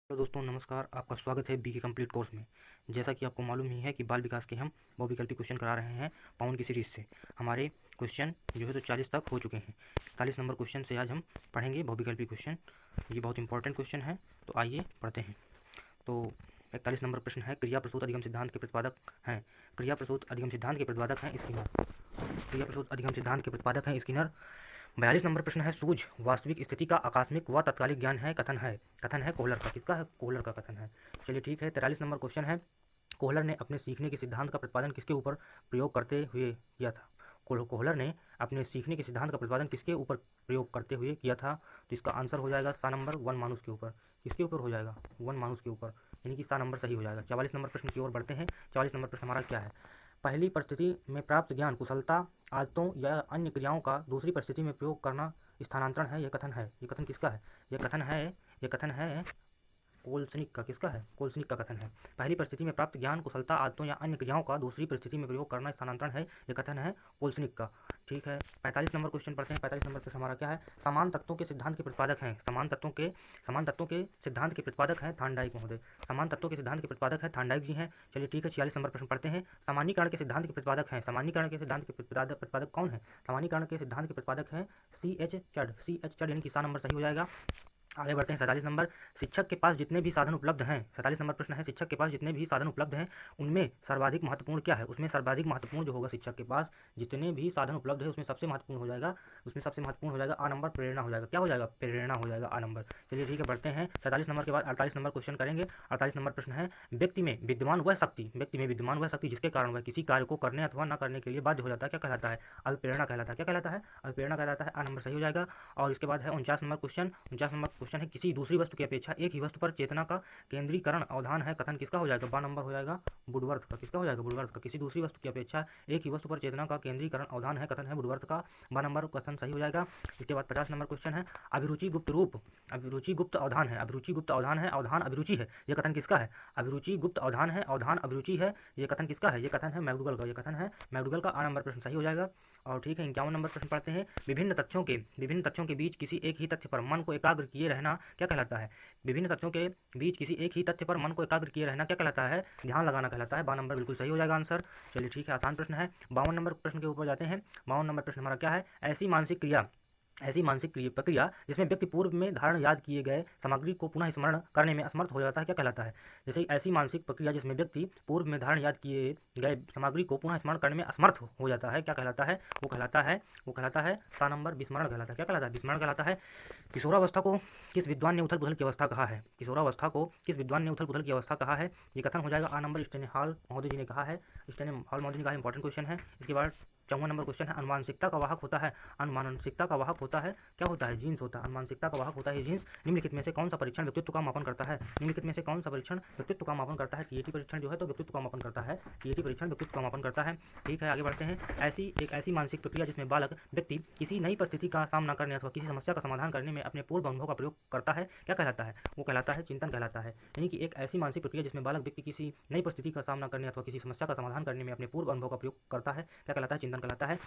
Hello दोस्तों, नमस्कार। आपका स्वागत है बीके कंप्लीट कोर्स में। जैसा कि आपको मालूम ही है कि बाल विकास के हम बहुविकल्पी क्वेश्चन करा रहे हैं पाउन की सीरीज से। हमारे क्वेश्चन जो है तो 40 तक हो चुके हैं। 41 नंबर क्वेश्चन से आज हम पढ़ेंगे बहुविकल्पी क्वेश्चन। ये बहुत इंपॉर्टेंट क्वेश्चन है, तो आइए पढ़ते हैं। तो 41 नंबर प्रश्न है, क्रिया प्रसूत अधिगम सिद्धांत के प्रतिपादक हैं। क्रिया प्रसूत अधिगम सिद्धांत के प्रतिपादक हैं स्किनर। क्रिया प्रसूत अधिगम सिद्धांत के प्रतिपादक हैं स्किनर। 42 नंबर प्रश्न है, सूझ वास्तविक स्थिति का आकस्मिक व तत्कालिक ज्ञान है। कथन है कोहलर का। किसका है? कोहलर का कथन है। चलिए ठीक है। 43 नंबर क्वेश्चन है, कोहलर ने अपने सीखने के सिद्धांत का प्रतिपादन किसके ऊपर प्रयोग करते हुए किया था? कोहलर ने अपने सीखने के सिद्धांत का प्रतिपादन किसके ऊपर प्रयोग करते हुए किया था? तो इसका आंसर हो जाएगा सा नंबर वन मानुस के ऊपर। किसके ऊपर हो जाएगा? वन मानुस के ऊपर, यानी कि सा नंबर सही हो जाएगा। 44 नंबर प्रश्न की ओर बढ़ते हैं। 44 नंबर प्रश्न हमारा क्या है? पहली परिस्थिति में प्राप्त ज्ञान कुशलता, आदतों या अन्य क्रियाओं का दूसरी परिस्थिति में प्रयोग करना स्थानांतरण है। यह कथन है। ये कथन किसका है? यह कथन है कोलसनिक का। किसका है? कोलसनिक का कथन है। पहली परिस्थिति में प्राप्त ज्ञान कुशलता, आदतों या अन्य क्रियाओं का दूसरी परिस्थिति में प्रयोग करना स्थानांतरण है। यह कथन है कोलसनिक का। ठीक है। 45 नंबर क्वेश्चन पढ़ते हैं। 45 नंबर प्रश्न हमारा क्या है? समान तत्वों के सिद्धांत के प्रतिपादक हैं। समान तत्वों के सिद्धांत के प्रतिपादक हैं थार्नडाइक महोदय। समान तत्वों के सिद्धांत के प्रतिपादक हैं थार्नडाइक जी हैं। चलिए ठीक है। 46 नंबर प्रश्न पढ़ते हैं। सामान्यीकरण के सिद्धांत के प्रतिपादक हैं। सामान्यीकरण के सिद्धांत के प्रतिपादक कौन है? सामान्यीकरण के सिद्धांत के प्रतिपादक हैं सी एच चड, यानी कि सा नंबर सही हो जाएगा। आगे बढ़ते हैं। 47 नंबर, शिक्षक के पास जितने भी साधन उपलब्ध हैं। 47 नंबर प्रश्न है, शिक्षक के पास जितने भी साधन उपलब्ध हैं उनमें सर्वाधिक महत्वपूर्ण क्या है? उसमें सर्वाधिक महत्वपूर्ण जो होगा, शिक्षक के पास जितने भी साधन उपलब्ध है उसमें सबसे महत्वपूर्ण हो जाएगा, आ नंबर प्रेरणा हो जाएगा। क्या हो जाएगा? प्रेरणा हो जाएगा, आ नंबर। चलिए ठीक है, बढ़ते हैं। 47 नंबर के बाद 48 नंबर क्वेश्चन करेंगे। 48 नंबर प्रश्न है, व्यक्ति में विद्यमान वह शक्ति जिसके कारण वह किसी कार्य को करने अथवा न करने के लिए बाध्य हो जाता है, क्या कहलाता है? अल्पप्रेरणा कहलाता है। क्या कहलाता है? अल्पप्रेरणा कहलाता है। आ नंबर सही हो जाएगा। और इसके बाद है 49 नंबर क्वेश्चन। 49 नंबर क्वेश्चन है, किसी दूसरी वस्तु की अपेक्षा एक ही वस्तु पर चेतना का केंद्रीकरण अवधान है। कथन किसका हो जाएगा? बा नंबर हो जाएगा वुडवर्थ का। किसका हो जाएगा? वुडवर्थ का। किसी दूसरी वस्तु की अपेक्षा एक ही वस्तु पर चेतना का केंद्रीकरण अवधान है। कथन है वुडवर्थ का। बा नंबर कथन सही हो जाएगा। इसके बाद 50 नंबर क्वेश्चन है, अभिरुचि गुप्त रूप, अभिरुचि गुप्त अवधान है। अभिरुचि गुप्त अवधान है, अवधान अभिरुचि है। यह कथन किसका है? अभिरुचि गुप्त अवधान है, अवधान अभिरुचि है। यह कथन किसका है? यह कथन है मैकडूगल का। यह कथन है मैकडूगल का। आ नंबर प्रश्न सही हो जाएगा। और ठीक है, 51 नंबर प्रश्न पढ़ते हैं। विभिन्न तथ्यों के बीच किसी एक ही तथ्य पर मन को एकाग्र किए रहना क्या कहलाता है? विभिन्न तथ्यों के बीच किसी एक ही तथ्य पर मन को एकाग्र किए रहना क्या कहलाता है? ध्यान लगाना कहलाता है। 52 नंबर बिल्कुल सही हो जाएगा आंसर। चलिए ठीक है, आसान प्रश्न है। 52 नंबर प्रश्न के ऊपर जाते हैं। 52 नंबर प्रश्न हमारा क्या है? ऐसी मानसिक प्रक्रिया जिसमें व्यक्ति पूर्व में धारण याद किए गए सामग्री को पुनः स्मरण करने में असमर्थ हो जाता है, क्या कहलाता है? जैसे ऐसी मानसिक प्रक्रिया जिसमें व्यक्ति पूर्व में धारण याद किए गए सामग्री को पुनः स्मरण करने में असमर्थ हो जाता है, क्या कहलाता है? वो कहलाता है सा नंबर विस्मरण कहलाता है। क्या कहलाता है? विस्मरण कहलाता है। किशोरावस्था को किस विद्वान ने उथल पुथल की अवस्था कहा है? किशोरावस्था को किस विद्वान ने उथल पुथल की अवस्था कहा है? ये कथन हो जाएगा आ नंबर स्टेनहॉल महोदय जी ने कहा है। स्टेनहॉल महोदय ने कहा, इंपॉर्टेंट क्वेश्चन है। इसके बाद 54 नंबर क्वेश्चन है, अनुवांशिकता का वाहक होता है। अनुवांशिकता का वाहक होता है, क्या होता है? जीन्स होता है। अनुवांशिकता का वाहक होता है जीन्स। निम्नलिखित में से कौन सा परीक्षण व्यक्तित्व का मापन करता है? निम्नलिखित में से कौन सा परीक्षण व्यक्तित्व का मापन करता है? टीएटी परीक्षण जो है तो व्यक्तित्व का मापन करता है। टीएटी परीक्षण व्यक्तित्व का मापन करता है। ठीक है, आगे बढ़ते हैं। ऐसी मानसिक प्रक्रिया जिसमें बालक व्यक्ति किसी नई परिस्थिति का सामना करने अथवा किसी समस्या का समाधान करने में अपने पूर्व अनुभव का प्रयोग करता है, क्या कहलाता है? वो कहलाता है चिंतन कहलाता है। यानी कि एक ऐसी मानसिक प्रक्रिया जिसमें बालक व्यक्ति किसी नई परिस्थिति का सामना करने अथवा किसी समस्या का समाधान करने में अपने पूर्व अनुभव का प्रयोग करता है, क्या कहलाता है? चिंतन कहलाता है।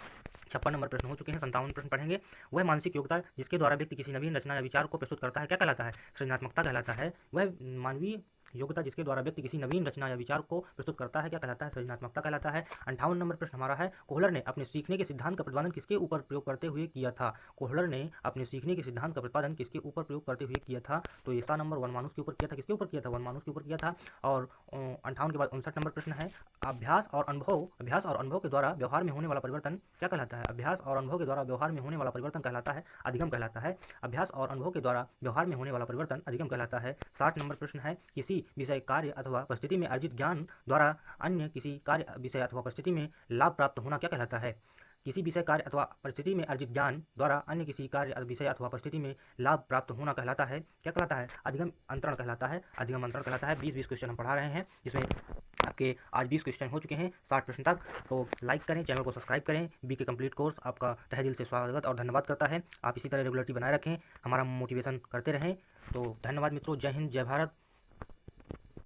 56 नंबर प्रश्न हो चुके हैं। 57 प्रश्न पढ़ेंगे। वह मानसिक योग्यता जिसके द्वारा व्यक्ति किसी नवीन रचना या विचार को प्रस्तुत करता है, क्या कहलाता है? सृजनात्मकता कहलाता है। वह मानवीय योग्यता जिसके द्वारा व्यक्ति किसी नवीन रचना या विचार को प्रस्तुत करता है, क्या कहलाता है? सृजनात्मकता कहलाता है। 58 नंबर प्रश्न हमारा है, कोहलर ने अपने सीखने के सिद्धांत का प्रतिपादन किसके ऊपर प्रयोग करते हुए किया था? कोहलर ने अपने सीखने के सिद्धांत का प्रतिपादन किसके ऊपर प्रयोग करते हुए किया था? तो ये सा नंबर वन मानुस के ऊपर किया था। किसके ऊपर किया था? वन मानुस के ऊपर किया था। और 58 के बाद 59 नंबर प्रश्न है, अभ्यास और अनुभव के द्वारा व्यवहार में होने वाला परिवर्तन क्या कहलाता है? अभ्यास और अनुभव के द्वारा व्यवहार में होने वाला परिवर्तन कहलाता है अधिगम कहलाता है। अभ्यास और अनुभव के द्वारा व्यवहार में होने वाला परिवर्तन अधिगम कहलाता है। 60 नंबर प्रश्न है, किसी विषय कार्य अथवा परिस्थिति में अर्जित ज्ञान द्वारा अन्य किसी कार्य विषय अथवा परिस्थिति में लाभ प्राप्त होना क्या कहलाता है? किसी विषय कार्य अथवा परिस्थिति में अर्जित ज्ञान द्वारा अन्य किसी कार्य विषय अथवा परिस्थिति में लाभ प्राप्त होना कहलाता है, क्या कहलाता है? अधिगम अंतरण कहलाता है। अधिगम अंतरण कहलाता है। 20 क्वेश्चन हम पढ़ा रहे हैं, जिसमें आपके आज 20 क्वेश्चन हो चुके हैं 60 प्रश्न तक। तो लाइक करें, चैनल को सब्सक्राइब करें। बीके कंप्लीट कोर्स आपका तहे दिल से स्वागत और धन्यवाद करता है। आप इसी तरह रेगुलरिटी बनाए रखें, हमारा मोटिवेशन करते रहें। तो धन्यवाद मित्रों। जय हिंद, जय भारत।